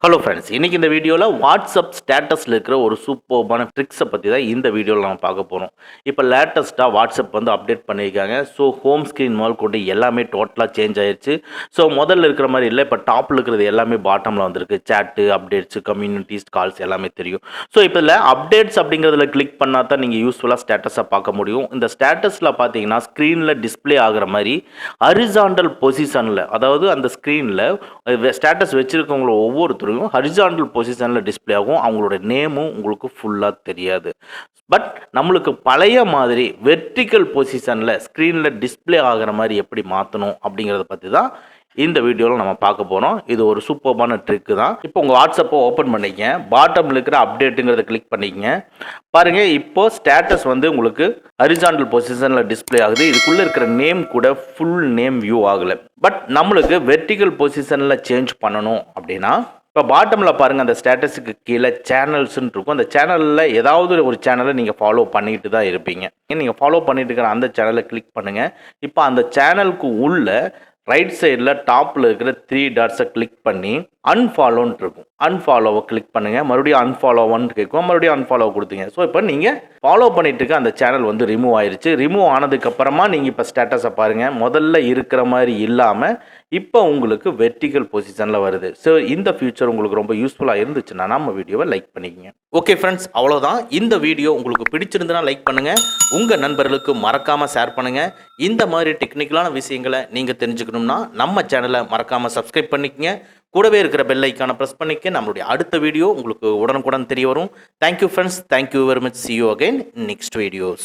Hello friends, இன்றைக்கி இந்த வீடியோவில் வாட்ஸ்அப் ஸ்டேட்டஸில் இருக்கிற ஒரு சூப்பர்பான ட்ரிக்ஸை பற்றி தான் இந்த வீடியோவில் நம்ம பார்க்க போகிறோம். இப்போ லேட்டஸ்ட்டாக வாட்ஸ்அப் வந்து அப்டேட் பண்ணியிருக்காங்க. ஸோ ஹோம் ஸ்க்ரீன் முதல் கொண்டு எல்லாமே டோட்டலாக சேஞ்ச் ஆயிடுச்சு. ஸோ முதல்ல இருக்கிற மாதிரி இல்லை, இப்போ டாப்பில் இருக்கிறது எல்லாமே பாட்டமில் வந்திருக்கு. சேட்டு, அப்டேட்ஸு, கம்யூனிட்டிஸ், கால்ஸ் எல்லாமே தெரியும். ஸோ இப்போ இதில் அப்டேட்ஸ் அப்படிங்கிறதுல கிளிக் பண்ணால் தான் நீங்கள் யூஸ்ஃபுல்லாக ஸ்டேட்டஸை பார்க்க முடியும். இந்த ஸ்டேட்டஸில் பார்த்தீங்கன்னா ஸ்க்ரீனில் டிஸ்பிளே ஆகிற மாதிரி ஹரிசாண்டல் பொசிஷனில், அதாவது அந்த ஸ்க்ரீனில் ஸ்டேட்டஸ் வச்சுருக்கவங்கள ஒவ்வொருத்தரும் ஹரிசாண்டல் பொசிஷனில் டிஸ்பிளே ஆகும். அவங்களோட நேமும் உங்களுக்கு ஃபுல்லாக தெரியாது. பட் நம்மளுக்கு பழைய மாதிரி வெர்டிக்கல் பொசிஷனில் ஸ்க்ரீனில் டிஸ்பிளே ஆகிற மாதிரி எப்படி மாற்றணும் அப்படிங்கிறத பற்றி தான் இந்த வீடியோவில் நம்ம பார்க்க போகிறோம். இது ஒரு சூப்பர்பான ட்ரிக்கு தான். இப்போ உங்கள் வாட்ஸ்அப்பை ஓப்பன் பண்ணிக்கங்க. பாட்டமில் இருக்கிற அப்டேட்டுங்கிறத கிளிக் பண்ணிக்கங்க. பாருங்கள், இப்போ ஸ்டேட்டஸ் வந்து உங்களுக்கு ஹரிசாண்டல் பொசிஷனில் டிஸ்பிளே ஆகுது. இதுக்குள்ளே இருக்கிற நேம் கூட ஃபுல் நேம் வியூ ஆகலை. பட் நம்மளுக்கு வெர்டிக்கல் பொசிஷனில் சேஞ்ச் பண்ணணும் அப்படின்னா, இப்போ பாட்டமில் பாருங்கள், அந்த ஸ்டேட்டஸுக்கு கீழே சேனல்ஸ்ன்னு இருக்கும். அந்த சேனலில் ஏதாவது ஒரு சேனலை நீங்கள் ஃபாலோ பண்ணிட்டு தான் இருப்பீங்க. நீங்கள் ஃபாலோ பண்ணிட்டு இருக்கிற அந்த சேனலை கிளிக் பண்ணுங்கள். இப்போ அந்த சேனலுக்கு உள்ள ரைட் சைடில் டாப்பில் இருக்கிற 3 டாட்ஸை கிளிக் பண்ணி அன்ஃபாலோன்னு இருக்கும். அன்ஃபாலோவை கிளிக் பண்ணுங்கள். மறுபடியும் அன்ஃபாலோவான்னு கேட்கும். மறுபடியும் அன்ஃபாலோவை கொடுத்தீங்க. ஸோ இப்போ நீங்கள் ஃபாலோ பண்ணிட்டு இருக்க அந்த சேனல் வந்து ரிமூவ் ஆயிடுச்சு. ரிமூவ் ஆனதுக்கப்புறமா நீங்கள் இப்போ ஸ்டேட்டஸை பாருங்கள். முதல்ல இருக்கிற மாதிரி இல்லாமல் இப்போ உங்களுக்கு வெர்டிக்கல் பொசிஷனில் வருது. ஸோ இந்த ஃபியூச்சர் உங்களுக்கு ரொம்ப யூஸ்ஃபுல்லாக இருந்துச்சுன்னா நம்ம வீடியோவை லைக் பண்ணிக்கங்க. ஓகே ஃப்ரெண்ட்ஸ், அவ்வளோதான். இந்த வீடியோ உங்களுக்கு பிடிச்சிருந்துன்னா லைக் பண்ணுங்கள். உங்கள் நண்பர்களுக்கு மறக்காமல் ஷேர் பண்ணுங்கள். இந்த மாதிரி டெக்னிக்கலான விஷயங்களை நீங்கள் தெரிஞ்சுக்கணும்னா நம்ம சேனலை மறக்காமல் சப்ஸ்கிரைப் பண்ணிக்கங்க. கூடவே இருக்கிற பெல் ஐக்கானை ப்ரெஸ் பண்ணிக்க. நம்மளுடைய அடுத்த வீடியோ உங்களுக்கு உடனுக்குடன் தெரிய வரும். Thank you friends. Thank you very much. See you again in next videos.